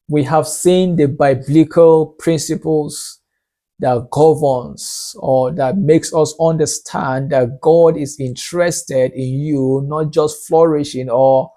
we have seen the biblical principles that governs or that makes us understand that God is interested in you not just flourishing or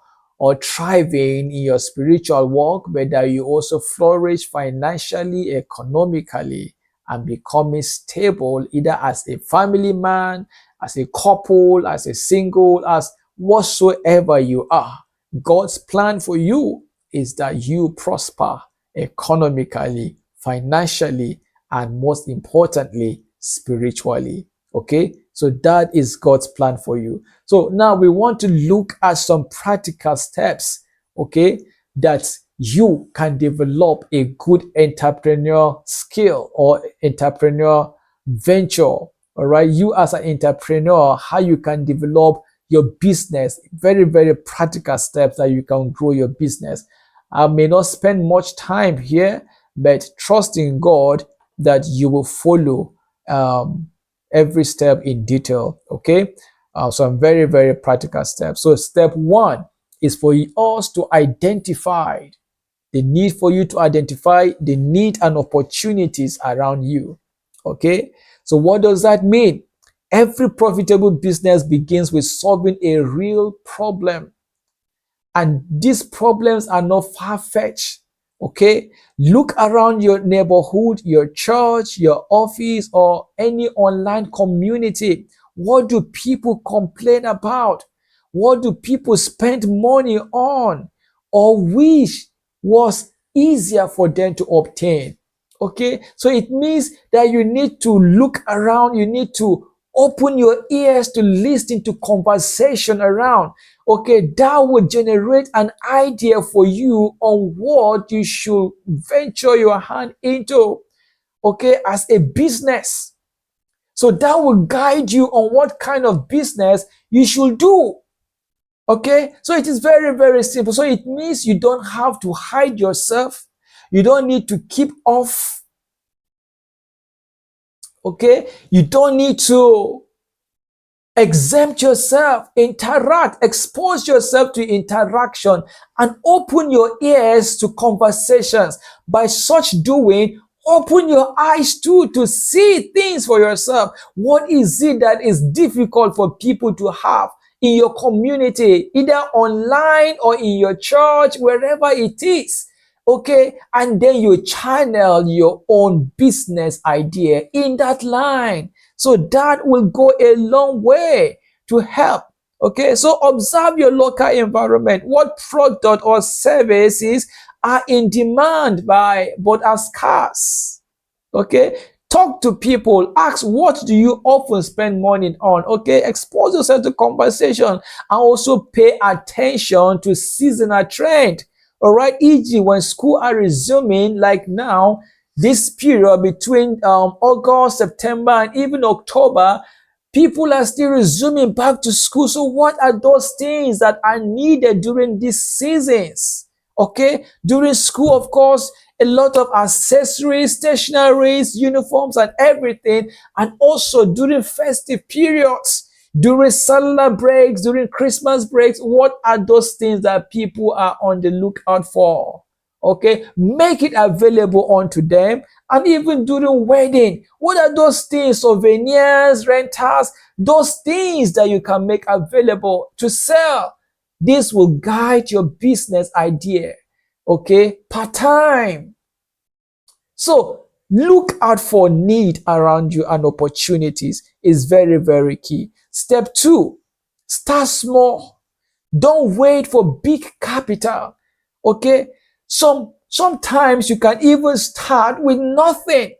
thriving in your spiritual walk, but that you also flourish financially, economically, and becoming stable either as a family man, as a couple, as a single, as whatsoever you are. God's plan for you is that you prosper economically, financially, and most importantly, spiritually. Okay, so that is God's plan for you. So now we want to look at some practical steps, okay, that you can develop a good entrepreneur skill or entrepreneur venture. All right, you as an entrepreneur, how you can develop your business, very, very practical steps that you can grow your business. I may not spend much time here, but trust in God that you will follow every step in detail. Okay, some very, very practical steps. So step one is for us to identify the need, for you to identify the need and opportunities around you. Okay, so what does that mean? Every profitable business begins with solving a real problem, and these problems are not far-fetched. Okay, look around your neighborhood, your church, your office, or any online community. What do people complain about? What do people spend money on or wish was easier for them to obtain? Okay, so it means that you need to look around, you need to open your ears to listen to conversation around. Okay, that will generate an idea for you on what you should venture your hand into, okay, as a business. So that will guide you on what kind of business you should do. Okay, so it is very, very simple. So it means you don't have to hide yourself. You don't need to keep off. Okay, you don't need to exempt yourself, interact, expose yourself to interaction, and open your ears to conversations. By such doing, open your eyes too to see things for yourself. What is it that is difficult for people to have in your community, either online or in your church, wherever it is? Okay, and then you channel your own business idea in that line. So that will go a long way to help. Okay, so observe your local environment. What product or services are in demand but are scarce? Okay, talk to people. Ask, what do you often spend money on? Okay, expose yourself to conversation and also pay attention to seasonal trend. All right, e.g., when school are resuming, like now, this period between August, September, and even October, people are still resuming back to school. So what are those things that are needed during these seasons? Okay, during school, of course, a lot of accessories, stationaries, uniforms, and everything, and also during festive periods, during cellular breaks, during Christmas breaks. What are those things that people are on the lookout for? Okay, make it available unto them. And even during wedding, what are those things? Souvenirs, rentals, those things that you can make available to sell. This will guide your business idea. Okay, part-time. So look out for need around you, and opportunities is very, very key. Step two, start small. Don't wait for big capital. Okay, sometimes you can even start with nothing.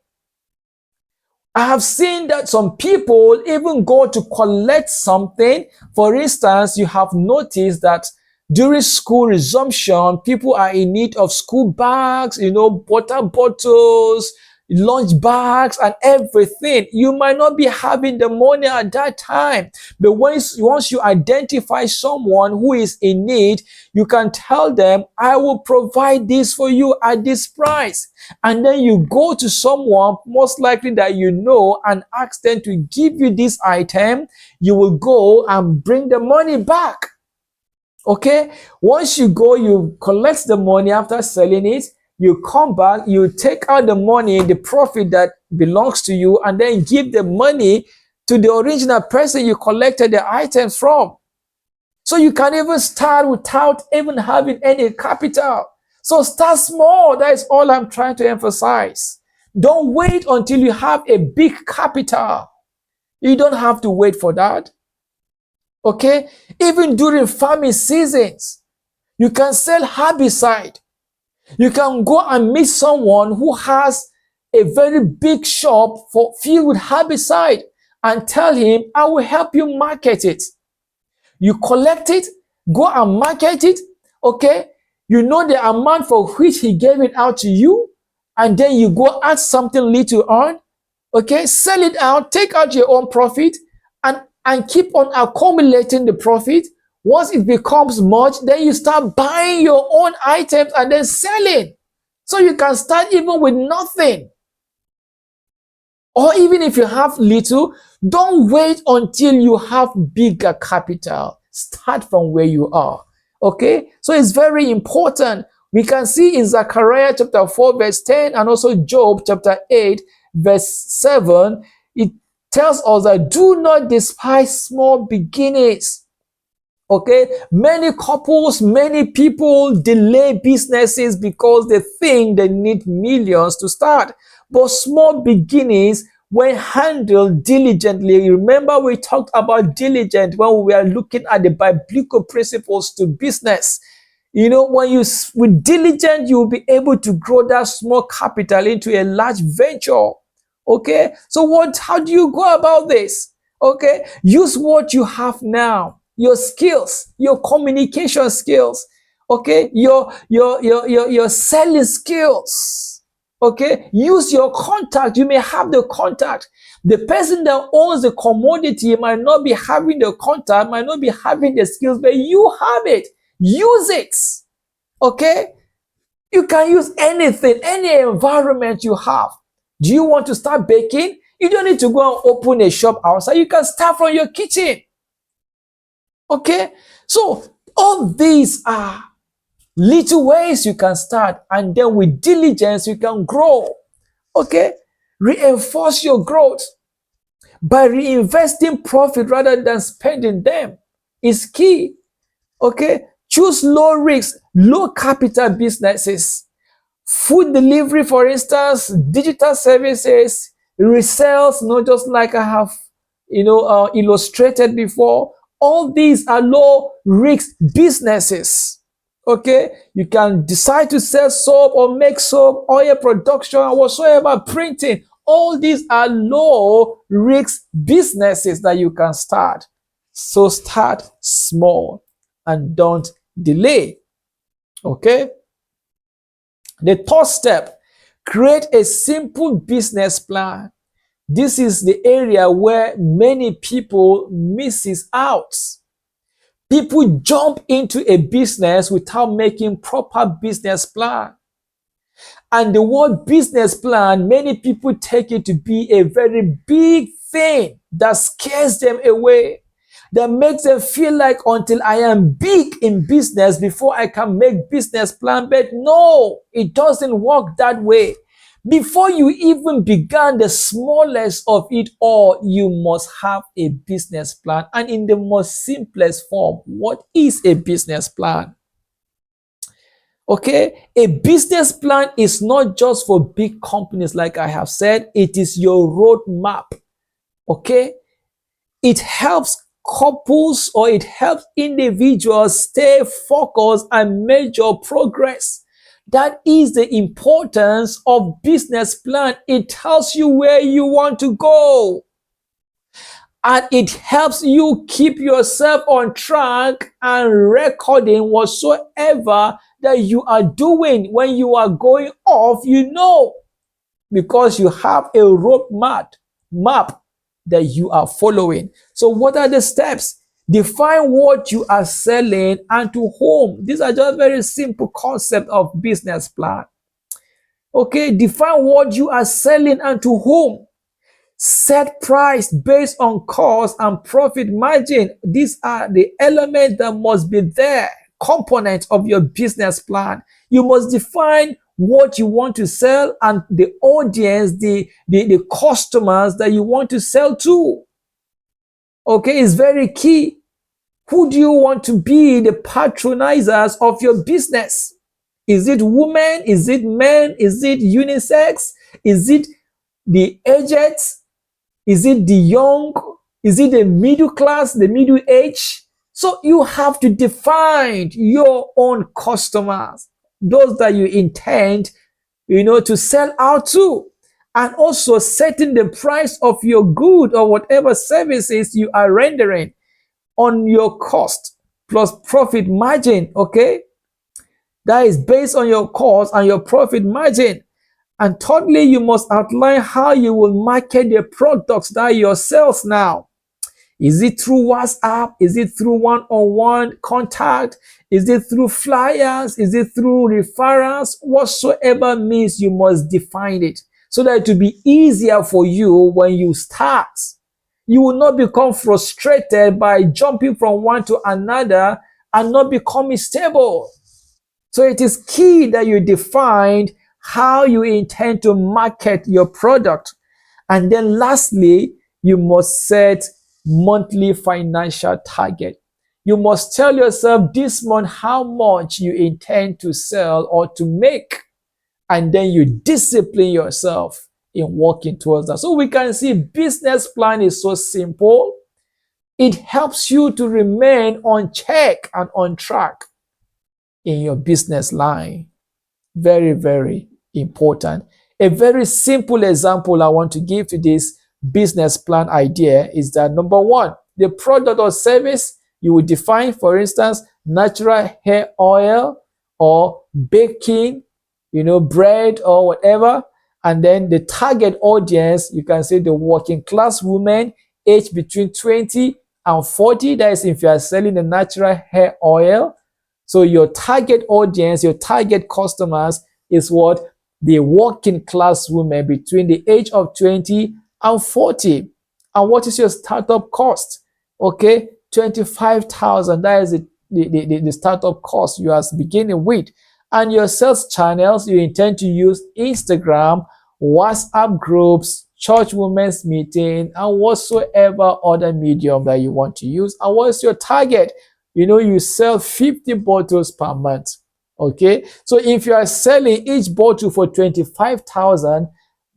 I have seen that some people even go to collect something. For instance, you have noticed that during school resumption, people are in need of school bags, water bottles, lunch bags, and everything. You might not be having the money at that time, but once you identify someone who is in need, you can tell them, I will provide this for you at this price. And then you go to someone most likely that you know and ask them to give you this item. You will go and bring the money back. Okay, once you go, you collect the money after selling it. You come back, you take out the money, the profit that belongs to you, and then give the money to the original person you collected the items from. So you can even start without even having any capital. So start small. That is all I'm trying to emphasize. Don't wait until you have a big capital. You don't have to wait for that. Okay? Even during farming seasons, you can sell herbicide. You can go and meet someone who has a very big shop filled with herbicide and tell him, I will help you market it. You collect it, go and market it, okay? You know the amount for which he gave it out to you, and then you go add something little on, okay? Sell it out, take out your own profit, and keep on accumulating the profit. Once it becomes much, then you start buying your own items and then selling. So you can start even with nothing. Or even if you have little, don't wait until you have bigger capital. Start from where you are. Okay? So it's very important. We can see in Zechariah chapter 4 verse 10 and also Job chapter 8 verse 7, it tells us that do not despise small beginnings. Okay, many couples, many people delay businesses because they think they need millions to start. But small beginnings, when handled diligently, remember we talked about diligent when we were looking at the biblical principles to business. You know, when you with diligent, you will be able to grow that small capital into a large venture. Okay, so how do you go about this? Okay, use what you have now. Your skills, your communication skills, okay, your selling skills, okay. Use your contact. You may have the contact. The person that owns the commodity might not be having the contact, might not be having the skills, but you have it. Use it, okay. You can use anything, any environment you have. Do you want to start baking? You don't need to go and open a shop outside. You can start from your kitchen. Okay, so all these are little ways you can start, and then with diligence you can grow. Okay, reinforce your growth by reinvesting profit rather than spending them is key. Okay, choose low risk, low capital businesses. Food delivery, for instance, digital services, resales, not just like I have illustrated before. All these are low risk businesses. Okay, you can decide to sell soap or make soap, oil production, or whatsoever, printing. All these are low risk businesses that you can start. So start small and don't delay. Okay. The third step, create a simple business plan. This is the area where many people misses out. People jump into a business without making proper business plan. And the word business plan, many people take it to be a very big thing that scares them away, that makes them feel like until I am big in business before I can make business plan. But no, it doesn't work that way. Before you even began the smallest of it all, you must have a business plan. And in the most simplest form, what is a business plan? Okay, a business plan is not just for big companies, like I have said. It is your roadmap. Okay, it helps couples or it helps individuals stay focused and measure progress. That is the importance of business plan. It tells you where you want to go. And it helps you keep yourself on track and recording whatsoever that you are doing. When you are going off, you know, because you have a roadmap that you are following. So what are the steps? Define what you are selling and to whom. These are just very simple concept of business plan. Okay, define what you are selling and to whom. Set price based on cost and profit margin. These are the elements that must be there, components of your business plan. You must define what you want to sell and the audience, the customers that you want to sell to. Okay, it's very key. Who do you want to be the patronizers of your business? Is it women? Is it men? Is it unisex? Is it the aged? Is it the young? Is it the middle class, the middle age? So you have to define your own customers, those that you intend, to sell out to, and also setting the price of your good or whatever services you are rendering on your cost plus profit margin. Okay, that is based on your cost and your profit margin. And thirdly, you must outline how you will market the products that you sell now. Is it through WhatsApp? Is it through one-on-one contact? Is it through flyers? Is it through referrals? Whatsoever means, you must define it so that it will be easier for you when you start. You will not become frustrated by jumping from one to another and not becoming stable. So it is key that you define how you intend to market your product. And then lastly, you must set monthly financial target. You must tell yourself this month how much you intend to sell or to make. And then you discipline yourself in working towards that. So we can see business plan is so simple. It helps you to remain on check and on track in your business line. Very, very important. A very simple example I want to give to this business plan idea is that number one, the product or service you will define, for instance, natural hair oil or baking, bread or whatever. And then the target audience, you can say the working class women aged between 20 and 40. That is if you are selling the natural hair oil. So your target audience, your target customers is what? The working class women between the age of 20 and 40. And what is your startup cost? Okay, 25,000. That is the startup cost you are beginning with. And your sales channels, you intend to use Instagram, WhatsApp groups, church women's meeting, and whatsoever other medium that you want to use. And what's your target? You sell 50 bottles per month. Okay, so if you are selling each bottle for 25,000,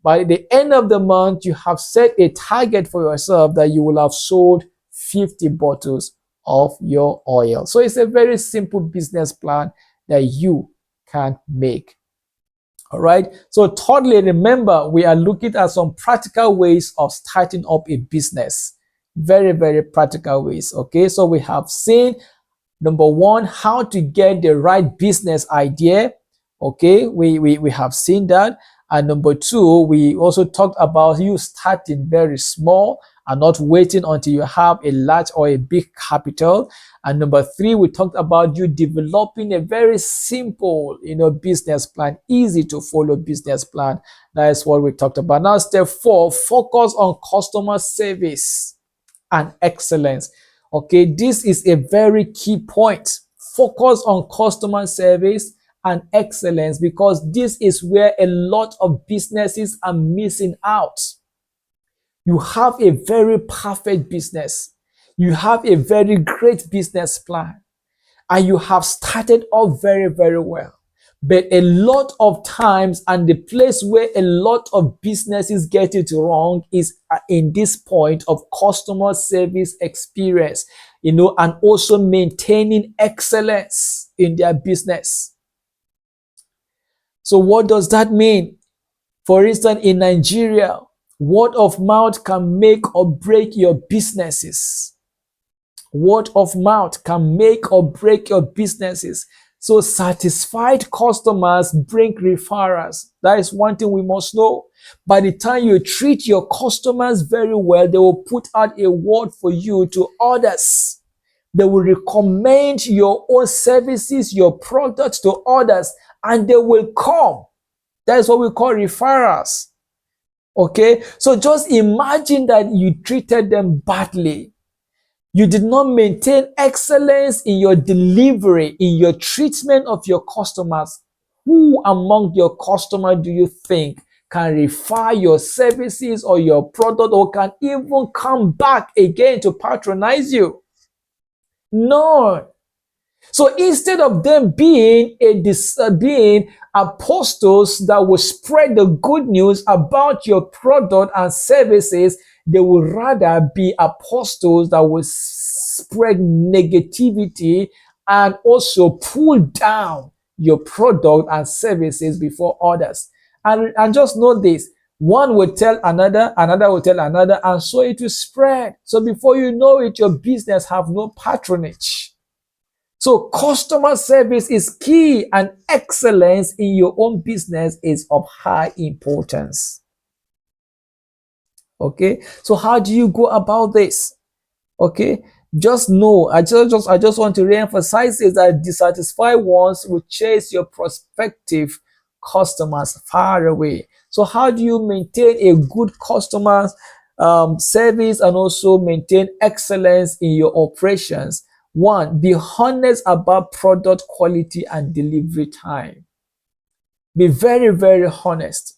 by the end of the month, you have set a target for yourself that you will have sold 50 bottles of your oil. So it's a very simple business plan that you can make. All right. So thirdly, remember, we are looking at some practical ways of starting up a business. Very, very practical ways. Okay. So we have seen, number one, how to get the right business idea. Okay. We have seen that. And number two, we also talked about you starting very small and not waiting until you have a large or a big capital. And number three, we talked about you developing a very simple, business plan, easy to follow business plan. That is what we talked about. Now, step 4, focus on customer service and excellence. Okay, this is a very key point. Focus on customer service and excellence, because this is where a lot of businesses are missing out. You have a very perfect business. You have a very great business plan, and you have started off very, very well. But a lot of times, and the place where a lot of businesses get it wrong is in this point of customer service experience, and also maintaining excellence in their business. So what does that mean? For instance, in Nigeria, word of mouth can make or break your businesses. Word of mouth can make or break your businesses. So satisfied customers bring referrals. That is one thing we must know. By the time you treat your customers very well, they will put out a word for you to others. They will recommend your own services, your products to others, and they will come. That is what we call referrals. Okay, so just imagine that you treated them badly. You did not maintain excellence in your delivery, in your treatment of your customers. Who among your customer do you think can refer your services or your product, or can even come back again to patronize you? None. So instead of them being being apostles that will spread the good news about your product and services, they will rather be apostles that will spread negativity and also pull down your product and services before others. And just know this: one will tell another, another will tell another, and so it will spread. So before you know it, your business have no patronage. So customer service is key, and excellence in your own business is of high importance. Okay. So how do you go about this? Okay. Just know, I just want to reemphasize is that dissatisfied ones will chase your prospective customers far away. So how do you maintain a good customer service and also maintain excellence in your operations? One, be honest about product quality and delivery time. Be very, very honest.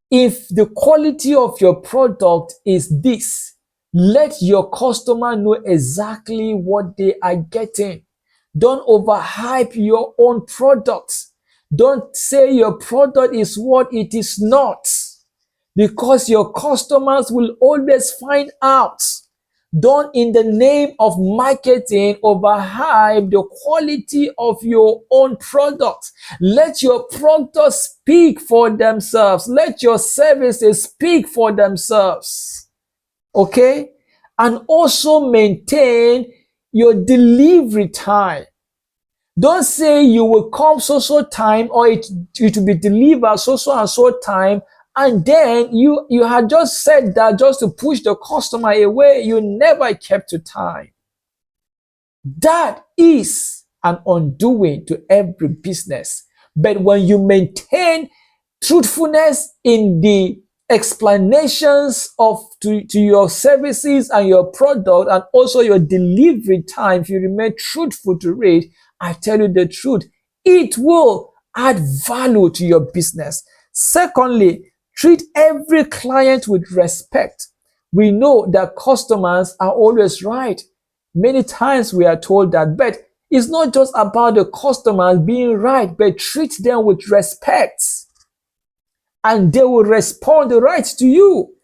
If the quality of your product is this, let your customer know exactly what they are getting. Don't overhype your own product. Don't say your product is what it is not, because your customers will always find out. Don't, in the name of marketing, overhype the quality of your own product. Let your products speak for themselves. Let your services speak for themselves. Okay? And also maintain your delivery time. Don't say you will come so time, or it will be delivered so and so time, and then you had just said that just to push the customer away. You never kept to time. That is an undoing to every business. But when you maintain truthfulness in the explanations of to your services and your product, and also your delivery time, if you remain truthful to it, I tell you the truth, it will add value to your business. Secondly, treat every client with respect. We know that customers are always right. Many times we are told that, but it's not just about the customers being right, but treat them with respect, and they will respond right to you.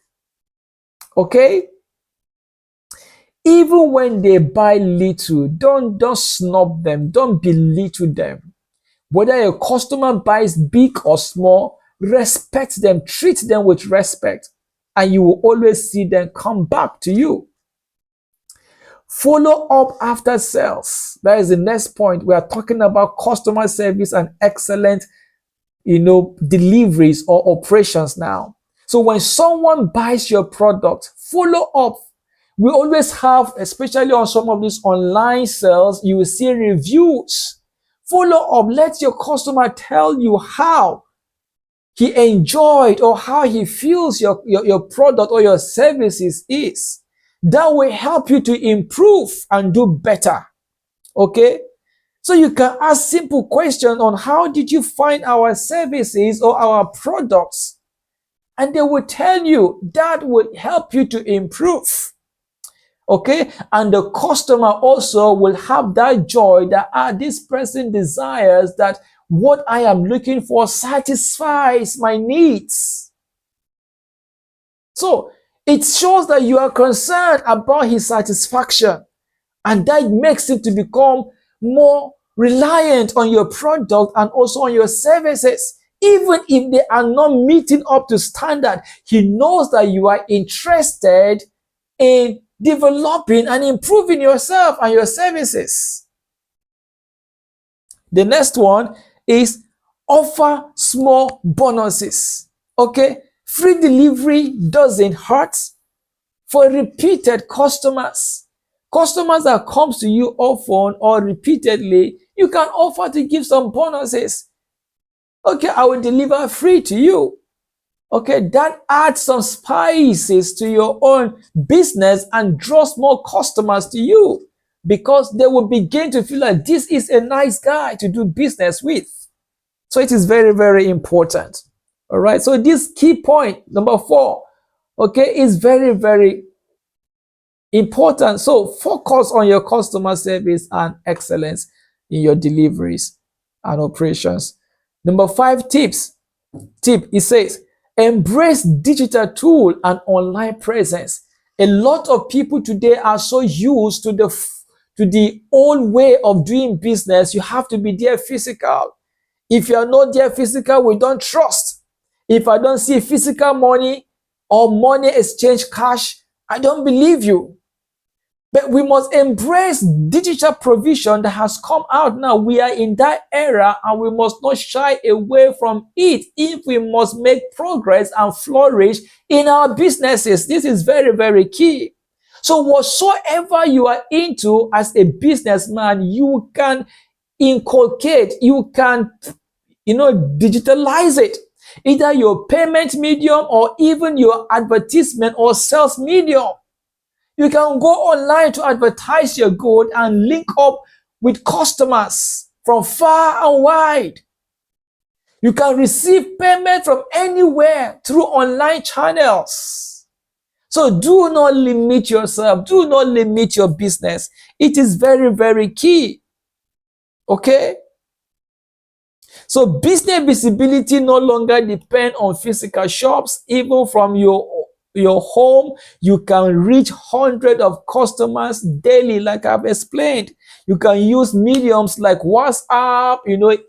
Okay? Even when they buy little, don't snub them, don't belittle them. Whether a customer buys big or small, respect them, treat them with respect, and you will always see them come back to you. Follow up after sales. That is the next point. We are talking about customer service and excellent, deliveries or operations now. So when someone buys your product, follow up. We always have, especially on some of these online sales, you will see reviews. Follow up. Let your customer tell you how he enjoyed or how he feels your product or your services is. That will help you to improve and do better. Okay? So you can ask simple questions on how did you find our services or our products? And they will tell you. That will help you to improve. Okay? And the customer also will have that joy that this person desires, that what I am looking for satisfies my needs. So it shows that you are concerned about his satisfaction, and that makes him to become more reliant on your product and also on your services. Even if they are not meeting up to standard, he knows that you are interested in developing and improving yourself and your services. The next one is offer small bonuses. Okay? Free delivery doesn't hurt. For repeated customers that comes to you often or repeatedly, you can offer to give some bonuses. Okay, I will deliver free to you. Okay, that adds some spices to your own business and draws more customers to you, because they will begin to feel like this is a nice guy to do business with. So it is very, very important. All right. So this key point, number 4, okay, is very, very important. So focus on your customer service and excellence in your deliveries and operations. Number 5 tip, it says, embrace digital tool and online presence. A lot of people today are so used to the old way of doing business. You have to be there physical. If you are not there physical, we don't trust. If I don't see physical money or money exchange cash, I don't believe you. But we must embrace digital provision that has come out now. We are in that era and we must not shy away from it if we must make progress and flourish in our businesses. This is very, very key. So whatsoever you are into as a businessman, you can inculcate, you can, digitalize it. Either your payment medium or even your advertisement or sales medium. You can go online to advertise your good and link up with customers from far and wide. You can receive payment from anywhere through online channels. So do not limit yourself. Do not limit your business. It is very, very key. Okay? So business visibility no longer depends on physical shops. Even from your home, you can reach hundreds of customers daily, like I've explained. You can use mediums like WhatsApp,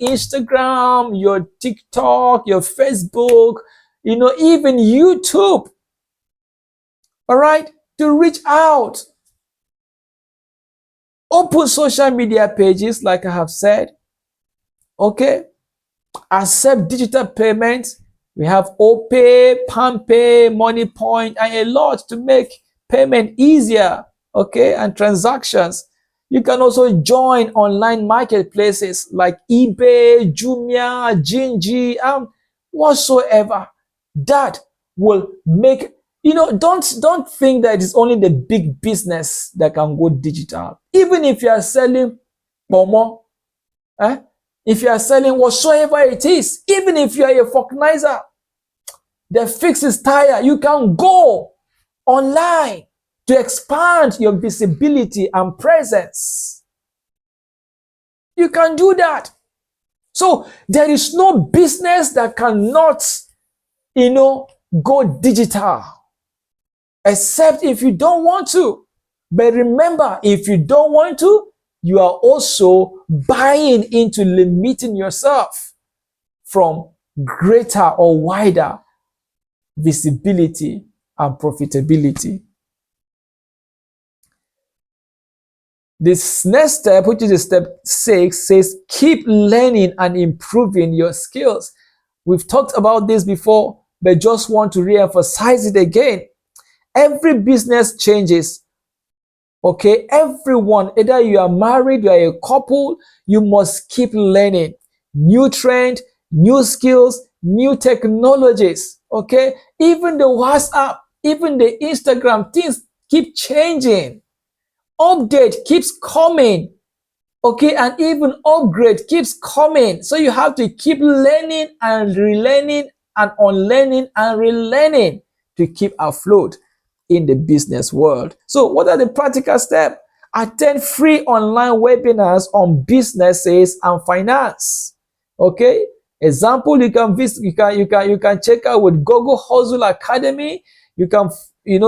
Instagram, your TikTok, your Facebook, even YouTube. All right, to reach out. Open social media pages, like I have said. Okay. Accept digital payments. We have OPay, PalmPay, MoneyPoint, and a lot to make payment easier, okay, and transactions. You can also join online marketplaces like eBay, Jumia, Jinji, whatsoever. That will make, don't think that it's only the big business that can go digital. Even if you are selling Momo, if you are selling whatsoever it is, even if you are a vulcanizer that fixes tire, you can go online to expand your visibility and presence. You can do that. So there is no business that cannot, go digital, except if you don't want to. But remember, if you don't want to, you are also buying into limiting yourself from greater or wider visibility and profitability. This next step, which is step 6, says keep learning and improving your skills. We've talked about this before, but just want to re-emphasize it again. Every business changes. Okay, everyone, either you are married, you are a couple, you must keep learning new trend, new skills, new technologies. Okay, even the WhatsApp, even the Instagram, things keep changing. Update keeps coming. Okay, and even upgrade keeps coming. So you have to keep learning and relearning and unlearning and relearning to keep afloat in the business world. So what are the practical steps? Attend free online webinars on businesses and finance. Okay, example, you can visit, you can check out with Google Hustle Academy. You can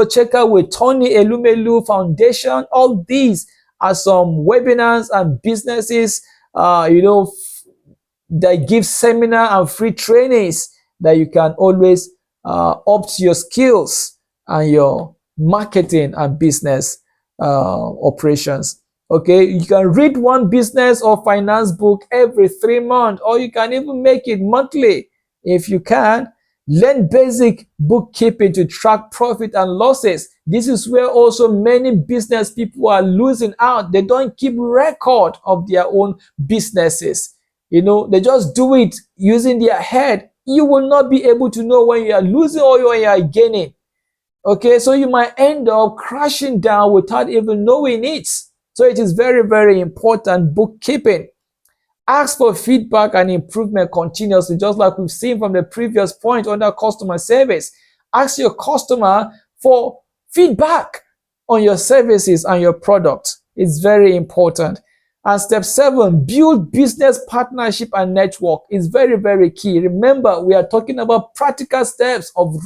check out with Tony Elumelu Foundation. All these are some webinars and businesses that give seminar and free trainings that you can always up your skills and your marketing and business operations. Okay, you can read one business or finance book every 3 months, or you can even make it monthly if you can. Learn basic bookkeeping to track profit and losses. This is where also many business people are losing out. They don't keep record of their own businesses. They just do it using their head. You will not be able to know when you are losing or when you are gaining. Okay, so you might end up crashing down without even knowing it. So it is very, very important, bookkeeping. Ask for feedback and improvement continuously, just like we've seen from the previous point under customer service. Ask your customer for feedback on your services and your product. It's very important. And step 7, build business partnership and network. Is very, very key. Remember, we are talking about practical steps of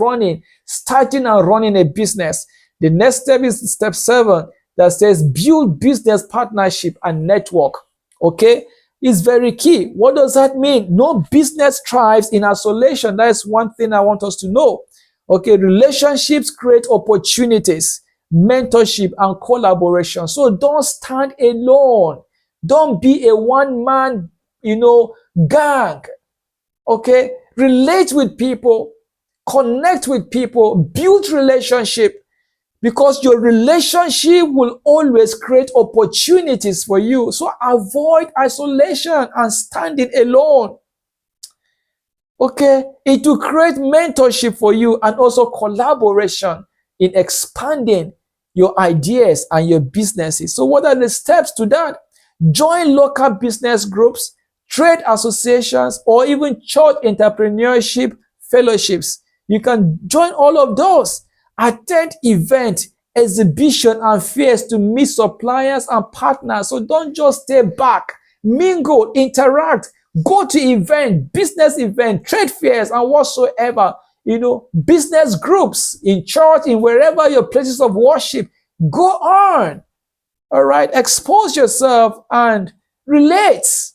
starting and running a business. The next step is step 7 that says build business partnership and network. Okay? Is very key. What does that mean? No business thrives in isolation. That is one thing I want us to know. Okay, relationships create opportunities, mentorship, and collaboration. So don't stand alone. Don't be a one-man, gang. Okay, relate with people, connect with people, build relationship, because your relationship will always create opportunities for you. So avoid isolation and standing alone. Okay, it will create mentorship for you and also collaboration in expanding your ideas and your businesses. So what are the steps to that? Join local business groups, trade associations, or even church entrepreneurship fellowships. You can join all of those. Attend events, exhibition, and fairs to meet suppliers and partners. So don't just stay back. Mingle, interact, go to events, business events, trade fairs, and whatsoever. Business groups in church, in wherever your places of worship. Go on. All right. Expose yourself and relate.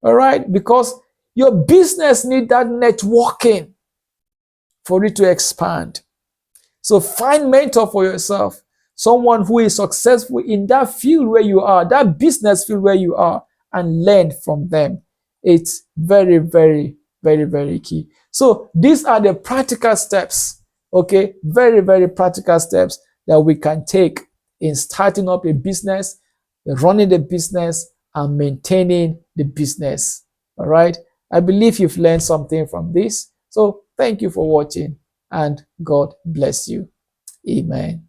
All right. Because your business needs that networking for it to expand. So find mentor for yourself, someone who is successful in that field where you are, that business field where you are, and learn from them. It's very, very, very, very key. So these are the practical steps, okay? Very, very practical steps that we can take in starting up a business, running the business, and maintaining the business. All right? I believe you've learned something from this. So thank you for watching, and God bless you. Amen.